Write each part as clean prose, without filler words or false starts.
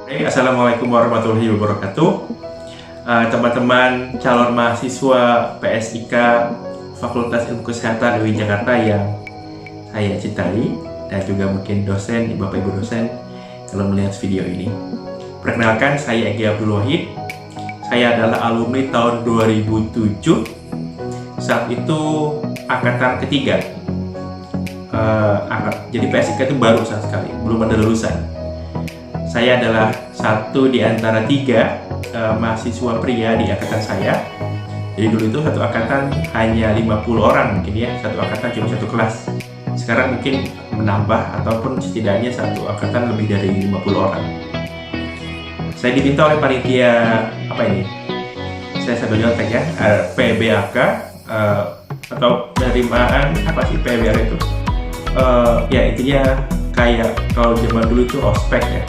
Assalamualaikum warahmatullahi wabarakatuh. Teman-teman calon mahasiswa PSIK Fakultas Ilmu Kesehatan UI Jakarta yang saya cintai, dan juga mungkin dosen, Bapak Ibu dosen kalau melihat video ini. Perkenalkan, saya Egy Abdul Wahid. Saya adalah alumni tahun 2007. Saat itu angkatan ketiga. Jadi PSIK itu baru saat sekali, belum ada lulusan. Saya adalah satu di antara tiga mahasiswa pria di angkatan saya. Jadi dulu itu satu angkatan hanya 50 orang mungkin ya, satu angkatan cuma satu kelas. Sekarang mungkin menambah ataupun setidaknya satu angkatan lebih dari 50 orang. Saya diminta oleh panitia saya sambil nyontek ya, PBAK atau penerimaan PBAK itu? Ya intinya kayak kalau zaman dulu itu ospek ya.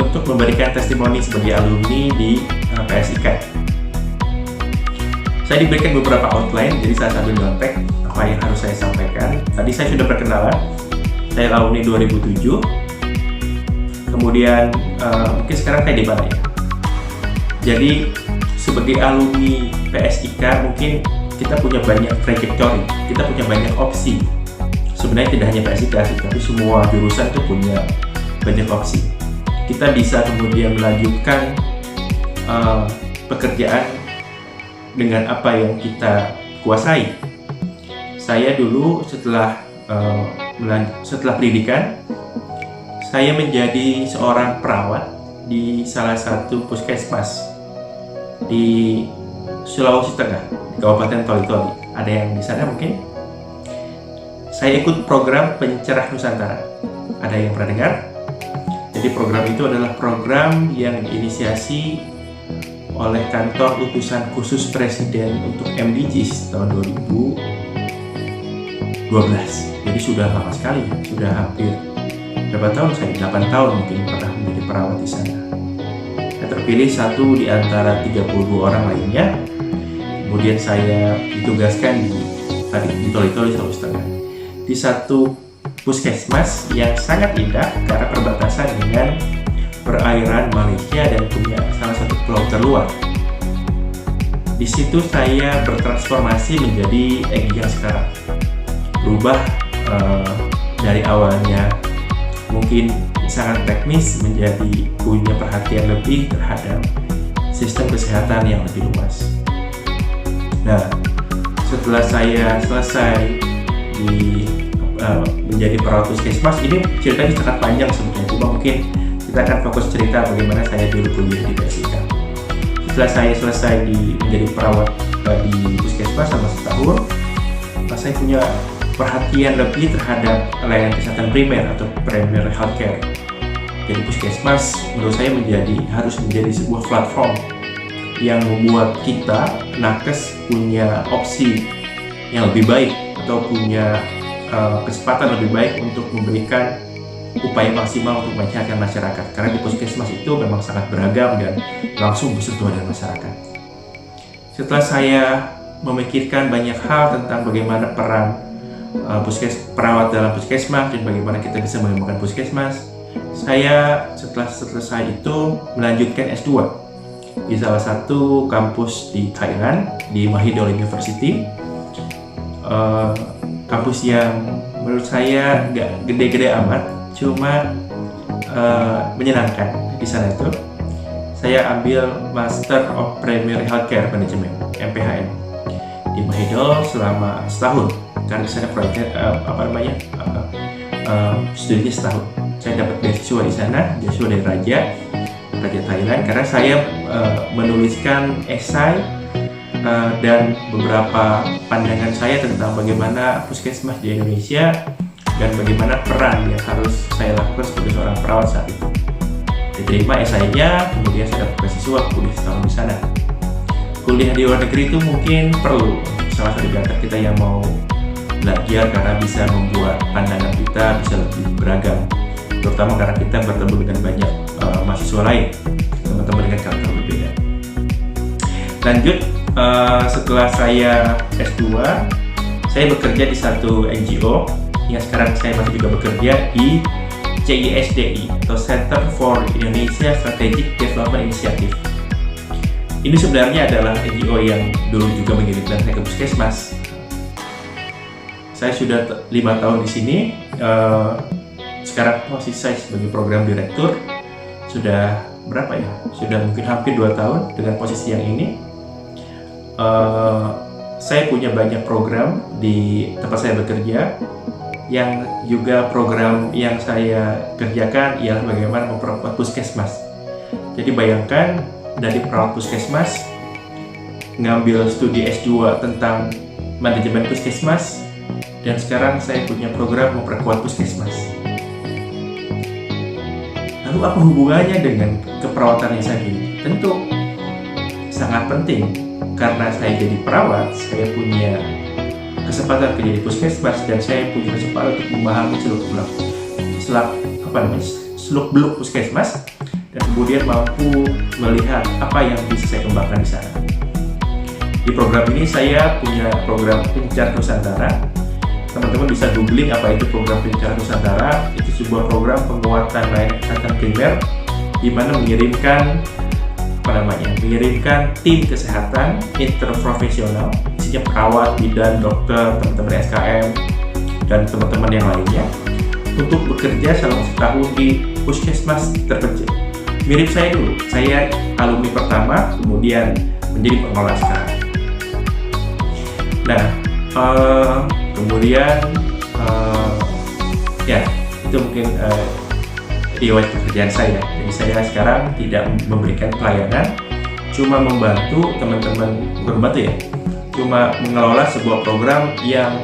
Untuk memberikan testimoni sebagai alumni di PSIK. Saya diberikan beberapa outline, jadi saya sambil nyontek apa yang harus saya sampaikan. Tadi saya sudah perkenalan, saya alumni 2007. Kemudian mungkin sekarang kayak di mana ya? Jadi sebagai alumni PSIK mungkin kita punya banyak trajektori, kita punya banyak opsi. Sebenarnya tidak hanya PSIK sih, tapi semua jurusan itu punya banyak opsi. Kita bisa kemudian melanjutkan pekerjaan dengan apa yang kita kuasai. Saya dulu setelah pendidikan, saya menjadi seorang perawat di salah satu puskesmas di Sulawesi Tengah, di Kabupaten Toli-Toli. Ada yang di sana mungkin? Saya ikut program Pencerah Nusantara. Ada yang pernah dengar? Jadi program itu adalah program yang diinisiasi oleh Kantor Utusan Khusus Presiden untuk MDGs tahun 2012. Jadi sudah lama sekali, sudah hampir berapa tahun saya? 8 tahun mungkin pernah menjadi perawat di sana. Saya terpilih satu di antara 32 orang lainnya. Kemudian saya ditugaskan di Toli-Toli, Sulawesi Tengah, di satu puskesmas yang sangat indah karena perbatasan dengan perairan Malaysia dan punya salah satu pulau terluar. Di situ saya bertransformasi menjadi Egy yang sekarang. Berubah dari awalnya mungkin sangat teknis menjadi punya perhatian lebih terhadap sistem kesehatan yang lebih luas. Nah, setelah saya selesai menjadi perawat puskesmas, ini ceritanya sangat panjang sebenarnya, cuma mungkin kita akan fokus cerita bagaimana saya dulu kuliah di PSIK. Setelah saya selesai menjadi perawat di puskesmas selama setahun, saya punya perhatian lebih terhadap layanan kesehatan primer atau primary healthcare. Jadi puskesmas menurut saya harus menjadi sebuah platform yang membuat kita nakes punya opsi yang lebih baik atau punya kesempatan lebih baik untuk memberikan upaya maksimal untuk menyehatkan masyarakat, karena di puskesmas itu memang sangat beragam dan langsung bersentuhan dengan masyarakat. Setelah saya memikirkan banyak hal tentang bagaimana peran perawat dalam puskesmas dan bagaimana kita bisa mengembangkan puskesmas, saya setelah selesai itu melanjutkan S2 di salah satu kampus di Thailand, di Mahidol University. Kampus yang menurut saya nggak gede-gede amat, cuma menyenangkan. Di sana itu saya ambil Master of Primary Healthcare Management (MPHM) di Mahidol selama setahun. Karena di sana proyeknya studinya setahun. Saya dapat beasiswa di sana, beasiswa dari Raja Thailand, karena saya menuliskan esai dan beberapa pandangan saya tentang bagaimana puskesmas di Indonesia dan bagaimana peran yang harus saya lakukan sebagai seorang perawat saat itu. Diterima esainya, kemudian saya dapat beasiswa kuliah setahun di sana. Kuliah di luar negeri itu mungkin perlu salah satu di antara kita yang mau belajar, karena bisa membuat pandangan kita bisa lebih beragam, terutama karena kita bertemu dengan banyak mahasiswa lain, teman-teman dengan karakter berbeda. Lanjut, setelah saya S2, saya bekerja di satu NGO yang sekarang saya masih juga bekerja di CISDI atau Center for Indonesia Strategic Development Initiative. Ini sebenarnya adalah NGO yang dulu juga mengirimkan saya ke puskesmas. Saya sudah 5 tahun di sini. Sekarang posisi saya sebagai program direktur. Sudah berapa ya? Sudah mungkin hampir 2 tahun dengan posisi yang ini. Saya punya banyak program di tempat saya bekerja. Yang juga program yang saya kerjakan ialah bagaimana memperkuat puskesmas. Jadi bayangkan dari perawat puskesmas ngambil studi S2 tentang manajemen puskesmas, dan sekarang saya punya program memperkuat puskesmas. Lalu apa hubungannya dengan keperawatan yang saya pilih? Tentu sangat penting, karena saya jadi perawat, saya punya kesempatan kerja di puskesmas, dan saya punya kesempatan untuk memahami seluk-beluk puskesmas, dan kemudian mampu melihat apa yang bisa saya kembangkan di sana. Di program ini saya punya program Pencar Nusantara. Teman-teman bisa googling apa itu program Pencar Nusantara. Itu sebuah program penguatan layanan kesehatan primer, di mana mengirimkan tim kesehatan interprofesional, isinya perawat, bidan, dokter, teman-teman SKM, dan teman-teman yang lainnya, untuk bekerja selama setahun di puskesmas terpencil. Mirip saya dulu, saya alumni pertama, kemudian menjadi pengelola sekarang. Nah, kemudian ya itu mungkin riwayat pekerjaan saya. Jadi saya sekarang tidak memberikan pelayanan, cuma membantu teman-teman, cuma mengelola sebuah program yang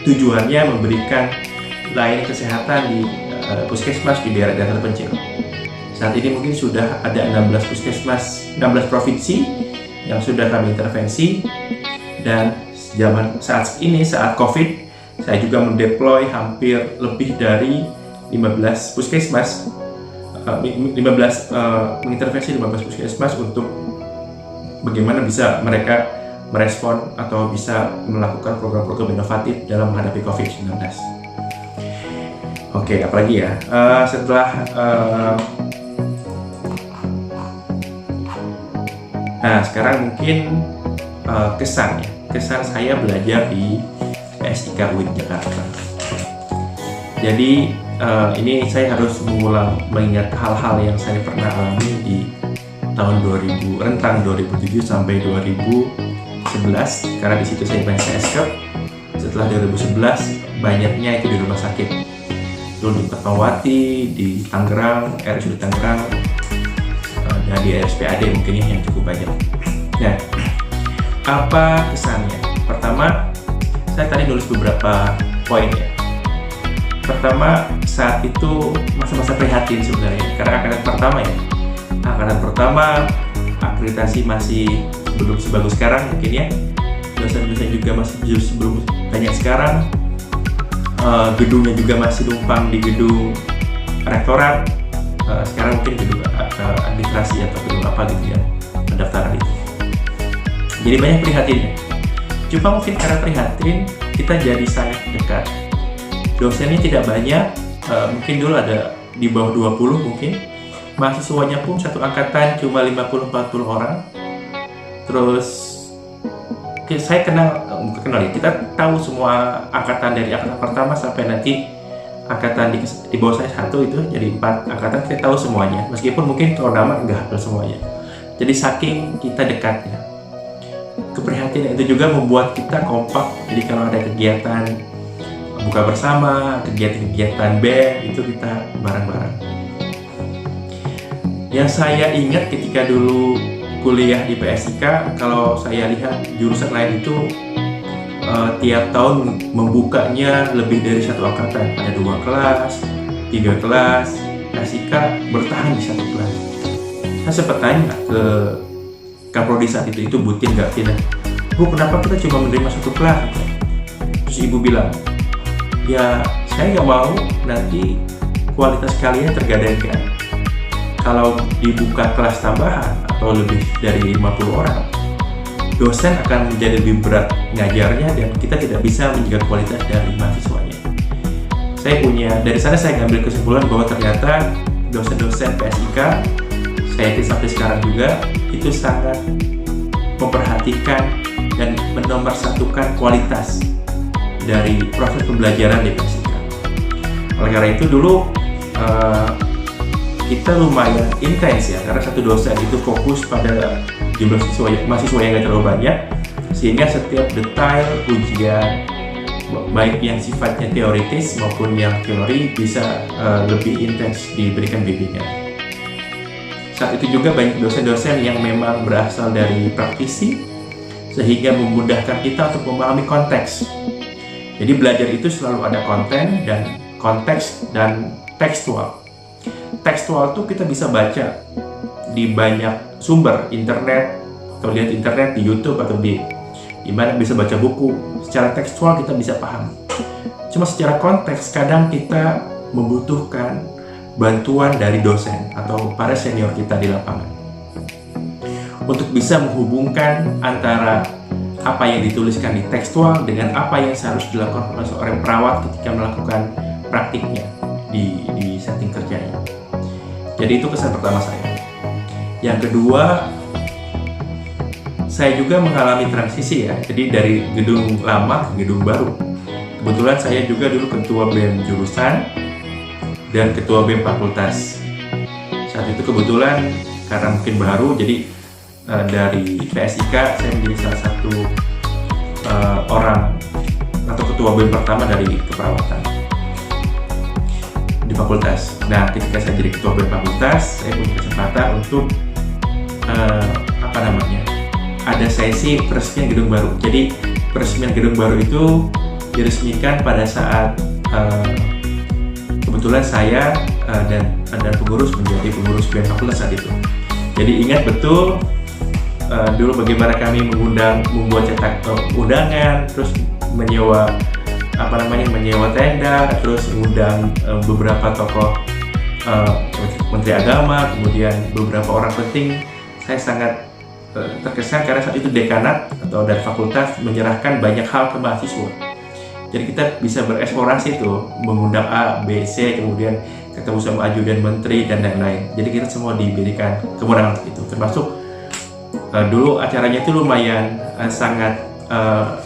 tujuannya memberikan layanan kesehatan di puskesmas di daerah-daerah terpencil. Saat ini mungkin sudah ada 16 puskesmas, 16 provinsi yang sudah kami intervensi, dan saat COVID, saya juga mendeploy hampir lebih dari 15 puskesmas, mengintervensi 15 puskesmas untuk bagaimana bisa mereka merespon atau bisa melakukan program-program inovatif dalam menghadapi COVID-19. Oke, apalagi ya? Nah, sekarang mungkin kesan saya belajar di PSIK UIN Jakarta. Jadi ini saya harus mengingat hal-hal yang saya pernah alami di tahun 2000, rentang 2007 sampai 2011, karena di situ saya banyak SKEP. Setelah 2011 banyaknya itu di rumah sakit, dulu di Fatmawati, di Tangerang, RSUD Tangerang, dan di RSPAD mungkin yang cukup banyak. Nah, apa kesannya? Pertama, saya tadi nulis beberapa poin ya. Pertama, saat itu masa-masa prihatin sebenarnya, karena angkatan pertama akreditasi masih belum sebagus sekarang mungkin ya, dosen-dosen juga masih belum banyak sekarang, gedungnya juga masih numpang di gedung rektorat, sekarang mungkin gedung administrasi atau gedung apa gitu ya, pendaftaran itu. Jadi banyak prihatinnya. Cuma mungkin karena prihatin, kita jadi sangat dekat. Dosennya tidak banyak, mungkin dulu ada di bawah 20 mungkin. Mahasiswanya pun satu angkatan cuma 50-40 orang. Terus saya kita tahu semua angkatan dari angkatan pertama sampai nanti angkatan di bawah saya satu, itu jadi 4 angkatan, kita tahu semuanya. Meskipun mungkin kalau nama nggak hafal semuanya. Jadi saking kita dekatnya. Keprihatinan itu juga membuat kita kompak. Jadi kalau ada kegiatan buka bersama, kegiatan band, itu kita bareng-bareng. Yang saya ingat ketika dulu kuliah di PSIK, kalau saya lihat jurusan lain itu tiap tahun membukanya lebih dari satu angkatan. Ada 2 kelas, 3 kelas, PSIK bertahan di satu kelas. Saya sempat tanya ke Kaprodi saat itu Butin Gavina, "Bu, kenapa kita cuma menerima 1 kelas?" Terus ibu bilang, "Ya, saya nggak mau nanti kualitas kalian tergadaikan. Kalau dibuka kelas tambahan atau lebih dari 50 orang, dosen akan menjadi lebih berat ngajarnya dan kita tidak bisa menjaga kualitas dari mahasiswanya." dari sana saya ngambil kesimpulan bahwa ternyata dosen-dosen PSIK, saya yakin sampai sekarang juga, itu sangat memperhatikan dan menomorsatukan kualitas dari proses pembelajaran di PSIK. Oleh karena itu dulu kita lumayan intens ya, karena satu dosen itu fokus pada jumlah mahasiswa yang gak terlalu banyak, sehingga setiap detail ujian baik yang sifatnya teoritis maupun yang teori bisa lebih intens diberikan bimbingan. Saat itu juga banyak dosen-dosen yang memang berasal dari praktisi, sehingga memudahkan kita untuk memahami konteks. Jadi belajar itu selalu ada konten dan konteks dan tekstual. Tekstual tuh kita bisa baca di banyak sumber internet, atau lihat internet di YouTube atau di mana bisa baca buku. Secara tekstual kita bisa paham. Cuma secara konteks kadang kita membutuhkan bantuan dari dosen atau para senior kita di lapangan untuk bisa menghubungkan antara apa yang dituliskan di tekstual dengan apa yang seharusnya dilakukan oleh seorang perawat ketika melakukan praktiknya di setting kerjanya. Jadi itu kesan pertama saya. Yang kedua, saya juga mengalami transisi ya, jadi dari gedung lama ke gedung baru. Kebetulan saya juga dulu ketua BEM jurusan dan ketua BEM fakultas. Saat itu kebetulan karena mungkin baru, jadi dari PSIK saya menjadi salah satu orang atau ketua BEM pertama dari keperawatan di fakultas. Nah, ketika saya jadi ketua BEM fakultas, saya punya kesempatan untuk ada sesi peresmian gedung baru. Jadi peresmian gedung baru itu diresmikan pada saat kebetulan saya dan pengurus menjadi pengurus BEM fakultas saat itu. Jadi ingat betul dulu bagaimana kami membuat cetak undangan, terus menyewa tenda, terus mengundang beberapa tokoh Menteri Agama, kemudian beberapa orang penting. Saya sangat terkesan karena saat itu dekanat atau dari fakultas menyerahkan banyak hal ke mahasiswa. Jadi kita bisa bereksplorasi tuh, mengundang A, B, C, kemudian ketemu sama ajudan menteri dan lain-lain. Jadi kita semua diberikan kewenangan itu, termasuk dulu acaranya itu lumayan sangat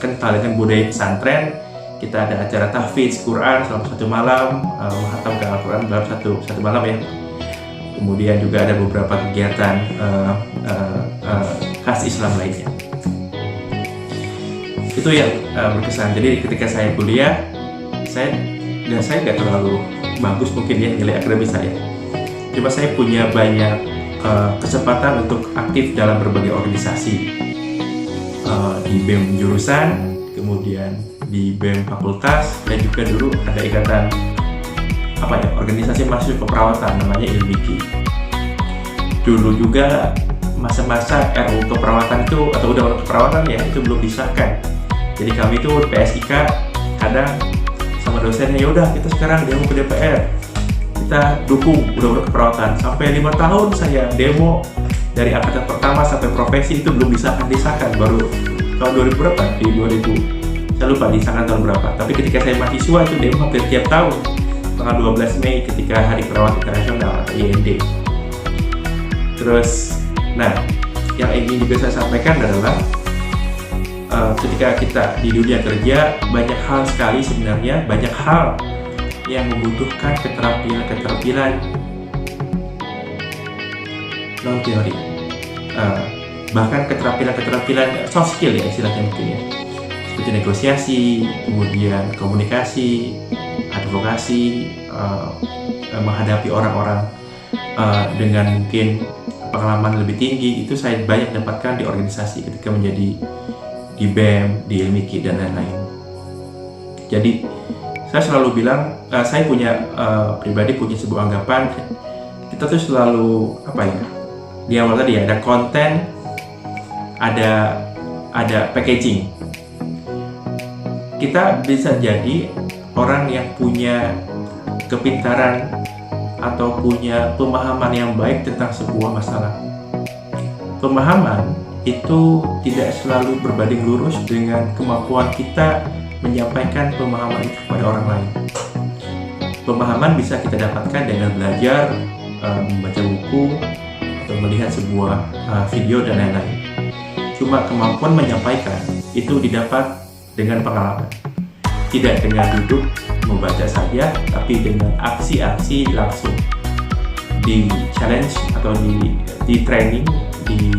kental dengan budaya pesantren. Kita ada acara tahfidz Quran selama satu malam, menghatamkan Al-Quran dalam satu malam ya. Kemudian juga ada beberapa kegiatan khas Islam lainnya. Itu yang berkesan. Jadi ketika saya kuliah, saya nggak terlalu bagus mungkin ya nilai akademis saya. Cuma saya punya banyak kesempatan untuk aktif dalam berbagai organisasi di BEM jurusan, kemudian di BEM fakultas, dan juga dulu ada ikatan organisasi mahasiswa keperawatan namanya ILMIKI. Dulu juga masa-masa RUU keperawatan itu atau undang-undang keperawatan ya itu belum disahkan. Jadi kami itu PSIK kadang sama dosennya, ya udah kita sekarang demo ke DPR, kita dukung undang-undang keperawatan. Sampai 5 tahun saya demo dari angkatan pertama sampai profesi itu belum disahkan, baru tahun 2000 berapa? Di 2000 saya lupa disahkan tahun berapa. Tapi ketika saya mahasiswa itu demo hampir tiap tahun. Tanggal 12 Mei ketika Hari Perawat Internasional atau IND. Terus, yang ingin juga saya sampaikan adalah ketika kita di dunia kerja banyak hal sekali sebenarnya, banyak hal yang membutuhkan keterampilan non teori, bahkan keterampilan soft skill ya istilahnya mungkin ya, seperti negosiasi, kemudian komunikasi, advokasi, menghadapi orang-orang dengan mungkin pengalaman lebih tinggi. Itu saya banyak dapatkan di organisasi ketika menjadi di BEM, di ILMIKI dan lain-lain. Jadi saya selalu bilang, saya pribadi punya sebuah anggapan, kita tuh selalu di awal tadi ada konten, ada packaging. Kita bisa jadi orang yang punya kepintaran atau punya pemahaman yang baik tentang sebuah masalah. Pemahaman itu tidak selalu berbanding lurus dengan kemampuan kita menyampaikan pemahaman itu kepada orang lain. Pemahaman bisa kita dapatkan dengan belajar, membaca buku, atau melihat sebuah video dan lain-lain. Cuma kemampuan menyampaikan itu didapat dengan pengalaman, tidak dengan duduk membaca saja, tapi dengan aksi-aksi langsung, di challenge atau di training, di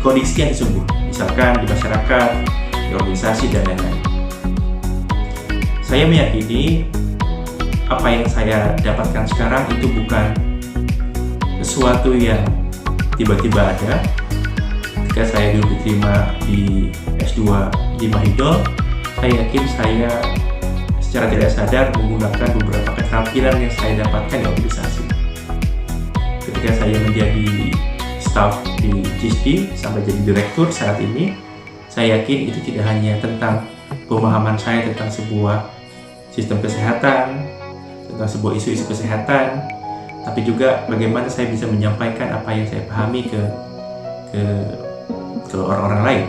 kondisi yang sungguh, misalkan di masyarakat, di organisasi dan lain-lain. Saya meyakini apa yang saya dapatkan sekarang itu bukan sesuatu yang tiba-tiba ada. Ketika saya dulu diterima di S2 di Mahidol, saya yakin saya secara tidak sadar menggunakan beberapa keterampilan yang saya dapatkan di organisasi. Ketika saya menjadi staff di GISD sampai jadi direktur saat ini, saya yakin itu tidak hanya tentang pemahaman saya tentang sebuah sistem kesehatan, tentang sebuah isu-isu kesehatan, tapi juga bagaimana saya bisa menyampaikan apa yang saya pahami ke orang-orang lain.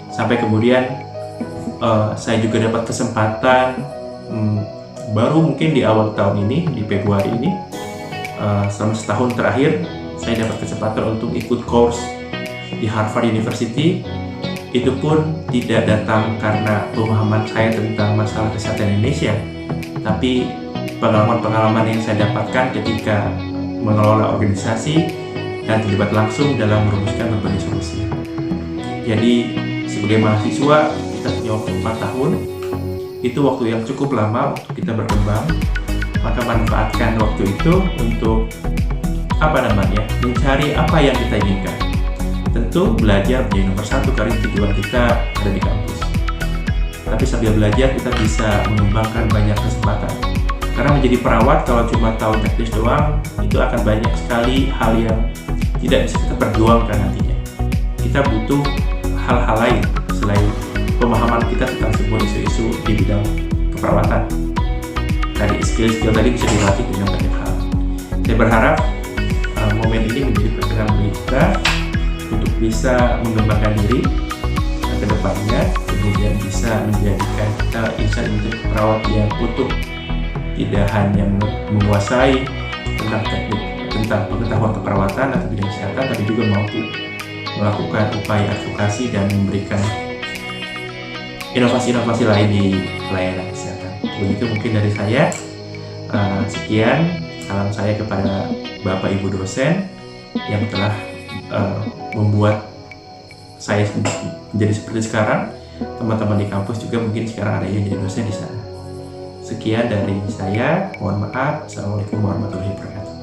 Sampai kemudian saya juga dapat kesempatan baru mungkin di awal tahun ini, di Februari ini, selama setahun terakhir saya dapat kesempatan untuk ikut course di Harvard University. Itu pun tidak datang karena pemahaman saya tentang masalah kesehatan Indonesia, tapi pengalaman-pengalaman yang saya dapatkan ketika mengelola organisasi dan terlibat langsung dalam merumuskan berbagai solusi. Jadi sebagai mahasiswa kita punya waktu 4 tahun, itu waktu yang cukup lama untuk kita berkembang. Maka manfaatkan waktu itu untuk mencari apa yang kita inginkan. Tentu belajar menjadi nomor satu karena tujuan kita ada di kampus. Tapi sambil belajar kita bisa mengembangkan banyak kesempatan. Karena menjadi perawat kalau cuma tahu teknis doang, itu akan banyak sekali hal yang tidak bisa kita perjuangkan nantinya. Kita butuh hal-hal lain selain pemahaman kita tentang sebuah isu-isu di bidang keperawatan. Tadi skill-skill tadi bisa dilatih dengan banyak hal. Saya berharap momen ini menjadi pergerakan bagi kita untuk bisa mengembangkan diri ke depannya, kemudian bisa menjadikan kita insan menjadi perawat yang utuh, tidak hanya menguasai tentang teknik, tentang pengetahuan keperawatan atau bidang kesehatan, tapi juga mampu melakukan upaya advokasi dan memberikan inovasi-inovasi lain di pelayanan kesehatan. Begitu mungkin dari saya. Sekian salam saya kepada Bapak Ibu dosen yang telah membuat saya menjadi seperti sekarang. Teman-teman di kampus juga mungkin sekarang ada yang jadi dosen di sana. Sekian dari saya, mohon maaf. Assalamualaikum warahmatullahi wabarakatuh.